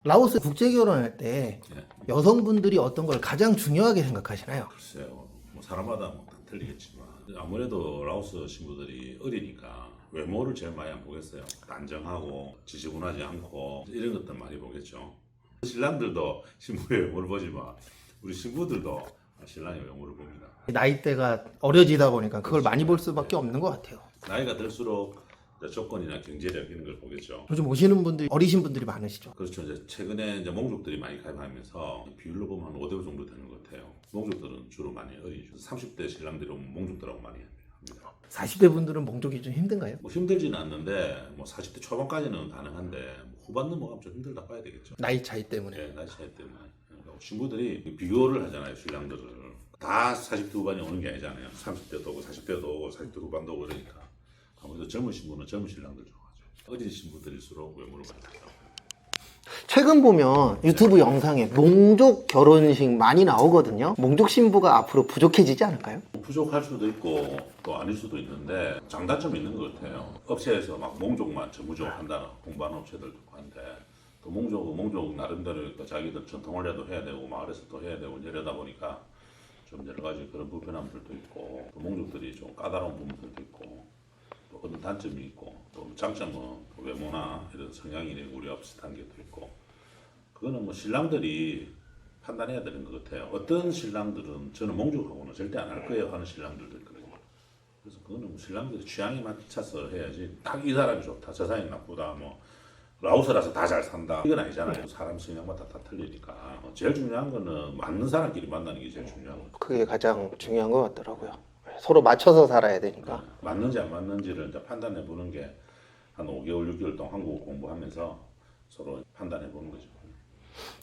라오스 국제 결혼할 때 예. 여성분들이 어떤 걸 가장 중요하게 생각하시나요? 글쎄요. 뭐 사람마다 다 틀리겠지만 아무래도 라오스 신부들이 어리니까 외모를 제일 많이 안 보겠어요. 단정하고 지저분하지 않고 이런 것들 많이 보겠죠. 신랑들도 신부의 외모를 보지만 우리 신부들도 신랑의 외모를 봅니다. 나이대가 어려지다 보니까 그걸 많이 볼 수밖에 없는 것 같아요. 나이가 들수록 조건이나 경제력 이런 걸 보겠죠. 요즘 오시는 분들이 어리신 분들이 많으시죠. 그렇죠. 이제 최근에 이제 몽족들이 많이 가입하면서 비율로 보면 한 5대5 정도 되는 것 같아요. 몽족들은 주로 많이 어리죠. 30대 신랑들이 오면 몽족들하고 많이 합니다. 40대 분들은 몽족이 좀 힘든가요? 뭐 힘들지는 않는데 뭐 40대 초반까지는 가능한데 후반 넘어가면 좀 힘들다 봐야 되겠죠. 나이 차이 때문에. 네, 나이 차이 때문에. 그러니까 신부들이 비교를 하잖아요, 신랑들을. 다 40대 후반이 오는 게 아니잖아요. 30대도 오고 40대도 오고 40대 후반도 오고 그러니까 아무래도 젊은 신부는 젊은 신랑들 좋아하죠. 어린 신부들일수록 외모를 많이 본다고. 최근 보면 유튜브 영상에 몽족 결혼식 많이 나오거든요. 몽족 신부가 앞으로 부족해지지 않을까요? 부족할 수도 있고 또 아닐 수도 있는데 장단점이 있는 것 같아요. 업체에서 막 몽족만 전무적으로 한다는 공부하는 업체들도 있고 한데 또 몽족 나름대로 또 자기들 전통원래도 해야 되고 마을에서 또 해야 되고 이러다 보니까 좀 여러 가지 그런 불편함들도 있고 또 몽족들이 좀 까다로운 부분들도 있고 또 어떤 단점이 있고 또 장점은 외모나 이런 성향이 우리와 비슷한 게 또 있고 그거는 뭐 신랑들이 판단해야 되는 것 같아요. 어떤 신랑들은 저는 몽족하고는 절대 안 할 거예요 하는 신랑들도 있거든요. 그래서 그거는 뭐 신랑들이 취향에 맞춰서 해야지 딱 이 사람이 좋다 저 사람이 나쁘다 뭐 라오스라서 다 잘 산다 이건 아니잖아요. 사람 성향마다 다 틀리니까 제일 중요한 거는 맞는 사람끼리 만나는 게 제일 중요한 거예요. 그게 가장 중요한 것 같더라고요. 서로 맞춰서 살아야 되니까. 맞는지 안 맞는지를 이제 판단해 보는 게 한 5개월, 6개월 동안 한국어 공부하면서 서로 판단해 보는 거죠.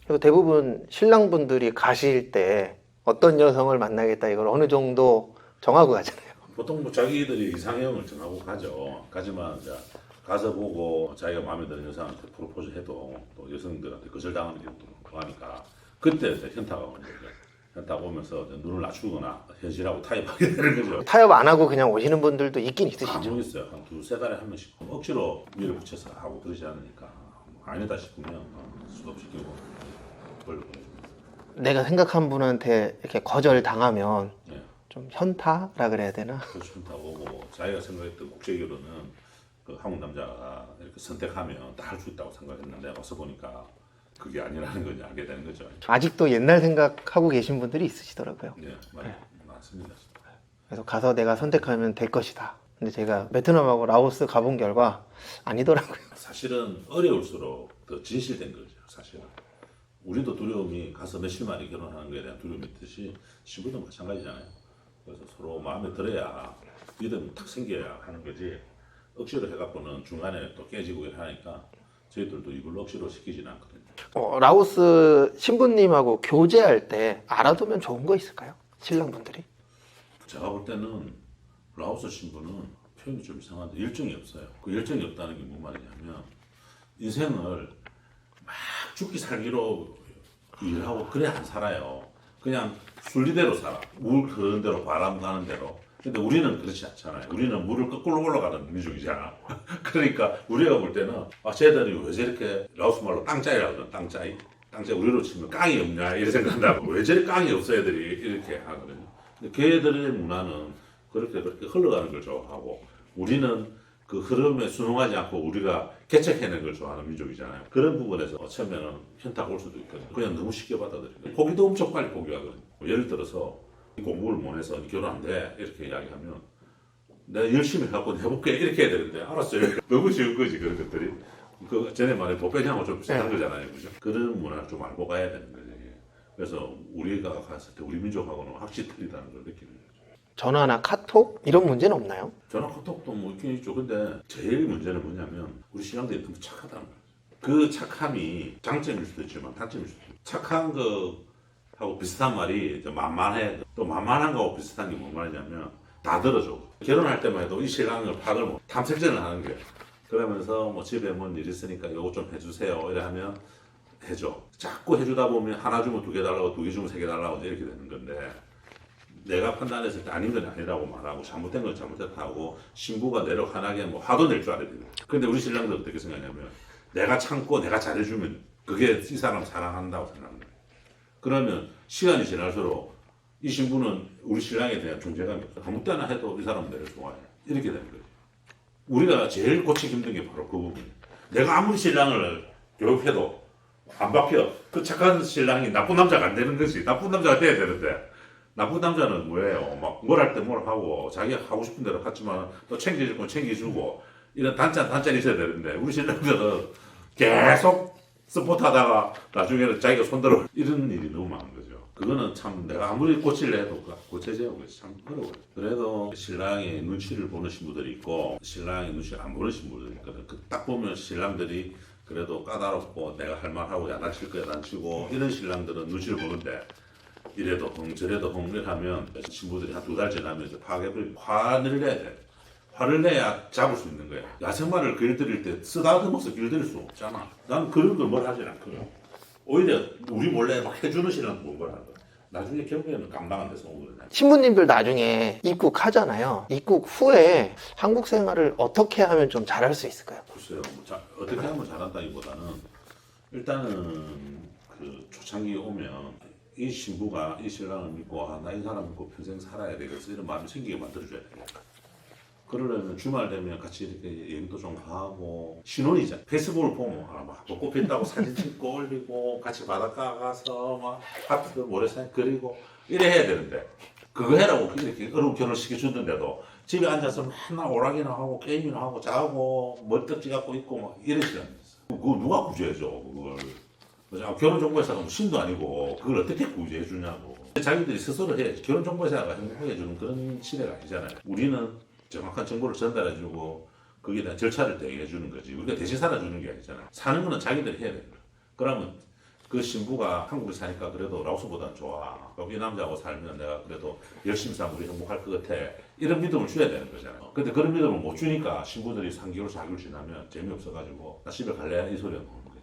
그리고 대부분 신랑분들이 가실 때 어떤 여성을 만나겠다 이걸 어느 정도 정하고 가잖아요. 보통 뭐 자기들이 이상형을 정하고 가죠. 가지만 이제 가서 보고 자기가 마음에 드는 여성한테 프로포즈 해도 또 여성들한테 거절당하는 경우도 많으니까 그때 이제 현타가 오는 거죠. 현타가 오면서 이제 눈을 낮추거나 현실하고 타협하게 되는 거죠. 타협 안 하고 그냥 오시는 분들도 있긴 있으시죠. 가끔 있어요. 한 두세 달에 한 번씩 억지로 위를 붙여서 하고 그러지 않으니까 아니다 싶으면 수업시키고 벌로 보내줍니다. 내가 생각한 분한테 이렇게 거절 당하면 예. 좀 현타라 그래야 되나? 그렇죠. 현타 오고 자기가 생각했던 국제결혼은 그 한국 남자가 이렇게 선택하면 다 할 수 있다고 생각했는데 와서 보니까 그게 아니라는 걸 알게 되는 거죠. 아직도 옛날 생각하고 계신 분들이 있으시더라고요. 네, 맞습니다. 그래서 가서 내가 선택하면 될 것이다. 근데 제가 베트남하고 라오스 가본 결과 아니더라고요. 사실은 어려울수록 더 진실된 거죠. 사실은 우리도 두려움이 가서 며칠 만에 결혼하는 거에 대한 두려움이 있듯이 신부도 마찬가지잖아요. 그래서 서로 마음에 들어야 믿음이 탁 생겨야 하는 거지 억지로 해갖고는 중간에 또 깨지고 이러니까 저희들도 이걸 억지로 시키지는 않거든요. 라오스 신부님하고 교제할 때 알아두면 좋은 거 있을까요? 신랑분들이? 제가 볼 때는 라오스 신부는 표현이 좀 이상한데 열정이 없어요. 그 열정이 없다는 게 뭔 말이냐면 인생을 막 죽기 살기로 일하고 그래 안 살아요. 그냥 순리대로 살아. 물 흐르는 대로 바람 가는 대로. 근데 우리는 그렇지 않잖아요. 우리는 물을 거꾸로 올라가는 민족이잖아. 그러니까 우리가 볼 때는 쟤들이 왜 저렇게 라오스 말로 땅짜이라고 그러나 땅짜이? 땅짜이 우리로 치면 깡이 없냐 이렇게 생각한다고. 왜 저리 깡이 없어 애들이 이렇게 하거든요. 근데 걔들의 문화는 그렇게 흘러가는 걸 좋아하고 우리는 그 흐름에 순응하지 않고 우리가 개척해내는 걸 좋아하는 민족이잖아요. 그런 부분에서 처음에는 현타가 올 수도 있거든요. 그냥 너무 쉽게 받아들이고 포기도 엄청 빨리 포기하거든요. 예를 들어서 공부를 못 해서 결혼 안 돼 이렇게 이야기하면 내가 열심히 해갖고 해볼게 이렇게 해야 되는데 알았어요. 너무 쉬운 거지 그런 것들이. 그 전에 말해 보편형하고 좀 비슷한 거잖아요. 그죠? 그런 문화를 좀 알고 가야 되는 거죠. 그래서 우리가 갔을 때 우리 민족하고는 확실히 틀리다는 걸 느끼는 거죠. 전화나 카톡 이런 문제는 없나요? 전화 카톡도 뭐 있긴 있죠. 근데 제일 문제는 뭐냐면 우리 신랑들이 너무 착하다는 거예요. 그 착함이 장점일 수도 있지만 단점일 수도 있어요. 착한 거하고 비슷한 말이 이제 만만해. 또 만만한 거하고 비슷한 게 뭔 말이냐면 다 들어줘. 결혼할 때만 해도 이 신랑을 파악을 못 탐색전을 하는 거예요. 그러면서 뭐 집에 뭔 일 있으니까 이거 좀 해주세요. 이래 하면 해줘. 자꾸 해주다 보면 하나 주면 2개 달라고 2개 주면 3개 달라고 이렇게 되는 건데 내가 판단했을 때 아닌 건 아니라고 말하고 잘못된 건 잘못했다고 신부가 내려가나게 뭐 화도 낼 줄 알아야 돼요. 근데 우리 신랑들 어떻게 생각하냐면 내가 참고 내가 잘해주면 그게 이 사람 사랑한다고 생각합니다. 그러면 시간이 지날수록 이 신부는 우리 신랑에 대한 존재감이 없어. 아무 때나 해도 이 사람은 내를 좋아해. 이렇게 되는 거지. 우리가 제일 고치기 힘든 게 바로 그 부분이에요. 내가 아무리 신랑을 교육해도 안 바뀌어. 그 착한 신랑이 나쁜 남자가 안 되는 거지. 나쁜 남자가 돼야 되는데. 나쁜 남자는 뭐예요? 막 뭘 할 때 뭘 하고 자기가 하고 싶은 대로 하지만 또 챙겨줄 건 챙겨주고 이런 단짠이 있어야 되는데 우리 신랑들은 계속 서포트하다가 나중에는 자기가 손들어 이런 일이 너무 많은 거죠. 그거는 참 내가 아무리 고치려 해도 고쳐져야 참 어려워요. 그래도 신랑의 눈치를 보는 신부들이 있고 신랑의 눈치를 안 보는 신부들이 있거든. 딱 보면 신랑들이 그래도 까다롭고 내가 할 말하고 야단칠 거야 야단치고 이런 신랑들은 눈치를 보는데 이래도 흥 저래도 흥 이러면 신부들이 한 2달 지나면 이제 파괴버리고 화를 내야 돼. 화를 내야 잡을 수 있는 거야. 야생마를 길들일 때 쓰다듬어서 길들일 수 없잖아. 난 그런 걸 뭘 하진 않거든. 오히려 우리 몰래 막 해주는 신랑 뭔걸 하거든. 나중에 결국에는 감당 안 돼서 오거든. 신부님들 나중에 입국하잖아요. 입국 후에 한국 생활을 어떻게 하면 좀 잘할 수 있을까요? 글쎄요. 어떻게 하면 잘한다기보다는 일단은 그 초창기에 오면 이 신부가 이 신랑을 믿고 나 이 사람 믿고 평생 살아야 되겠어 이런 마음이 생기게 만들어줘야 돼요. 그러려면 주말 되면 같이 이렇게 여행도 좀 하고 신혼이잖아. 페이스북을 보면 막 벚꽃 폈다고 사진 찍고 올리고 같이 바닷가 가서 막 하트 모래사장 그리고 이래 해야 되는데 그거 해라고 이렇게 어려운 결혼을 시켜주는데도 집에 앉아서 맨날 오락이나 하고 게임이나 하고 자고 머리떡지 갖고 있고 막 이러시는 그거 누가 구제해줘 그걸. 결혼정보회사가 뭐 신도 아니고 그걸 어떻게 구제해 주냐고. 자기들이 스스로 해. 결혼정보회사가 행복해 주는 그런 시대가 아니잖아요. 우리는 정확한 정보를 전달해주고 거기에 대한 절차를 대행해 주는 거지. 우리가 대신 살아주는 게 아니잖아. 사는 거는 자기들이 해야 되는 거야. 그러면 그 신부가 한국에 사니까 그래도 라오스보다는 좋아. 여기 남자하고 살면 내가 그래도 열심히 살면 우리 행복할 것 같아. 이런 믿음을 줘야 되는 거잖아요. 근데 그런 믿음을 못 주니까 신부들이 3개월, 4개월 지나면 재미없어가지고 나 집에 갈래? 이 소리가 나오는 거죠.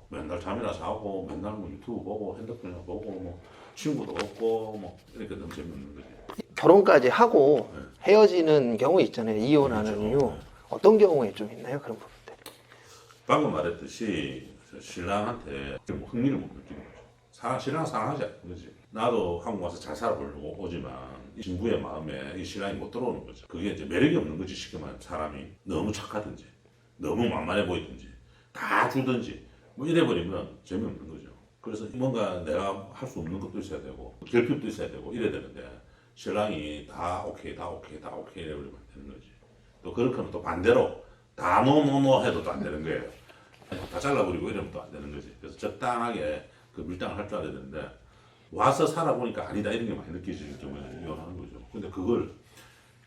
맨날 잠이나 자고 맨날 뭐 유튜브 보고 핸드폰이나 보고 뭐 친구도 없고 뭐 이렇게 너무 재미없는 거지. 결혼까지 하고 헤어지는 경우 있잖아요. 이혼하는 그렇죠. 이유. 어떤 경우에 좀 있나요? 그런 부분들. 방금 말했듯이 신랑한테 뭐 흥미를 못 느끼는 거죠. 신랑 사랑하지 않는 거지. 나도 한국 와서 잘 살아보려고 오지만 이 신부의 마음에 이 신랑이 못 들어오는 거죠. 그게 이제 매력이 없는 거지. 쉽게 말하면 사람이 너무 착하든지 너무 만만해 보이든지 다 주든지 뭐 이래버리면 재미없는 거죠. 그래서 뭔가 내가 할 수 없는 것도 있어야 되고 결핍도 있어야 되고 이래야 되는데 신랑이 다 오케이 이래버리면 안 되는 거지. 또 그렇게 하면 또 반대로 다 노노노 해도 또 안 되는 거예요. 다 잘라버리고 이러면 또 안 되는 거지. 그래서 적당하게 그 밀당을 할 줄 알아야 되는데 와서 살아보니까 아니다 이런 게 많이 느껴질 경우에는 이혼하는 거죠. 근데 그걸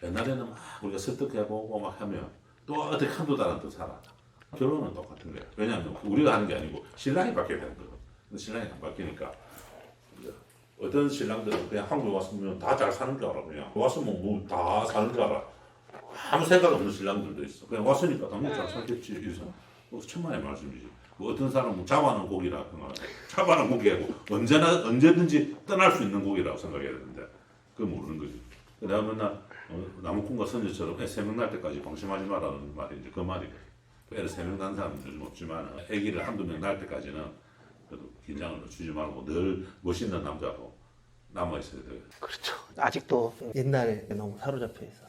옛날에는 막 우리가 설득해보고 막 하면 또 어떻게 한두 달은 더 살아. 결론은 똑같은 거예요. 왜냐하면 우리가 하는 게 아니고 신랑이 바뀌어야 되는 거예요. 근데 신랑이 안 바뀌니까 어떤 신랑들은 그냥 한국에 왔으면 다 잘 사는 줄 알아. 그냥 왔으면 뭐 다 사는 줄 알아. 아무 생각 없는 신랑들도 있어. 그냥 왔으니까 당연히 잘 살겠지. 이래서 천만의 말씀이지. 뭐 어떤 사람은 잡아놓은 고기라 생각해. 잡아놓은 고기하고 언제든지 떠날 수 있는 고기라고 생각해야 되는데 그걸 모르는 거지. 내가 맨날 나무꾼과 선녀처럼 애 3명 날 때까지 방심하지 마라는 말이 이제 그 말이래. 애를 3명 난 사람은 요즘 없지만 애기를 한두 명 낳을 때까지는 그래도 긴장을 주지 말고 늘 멋있는 남자로 남아 있어야 돼요. 그렇죠. 아직도 옛날에 너무 사로잡혀 있어서.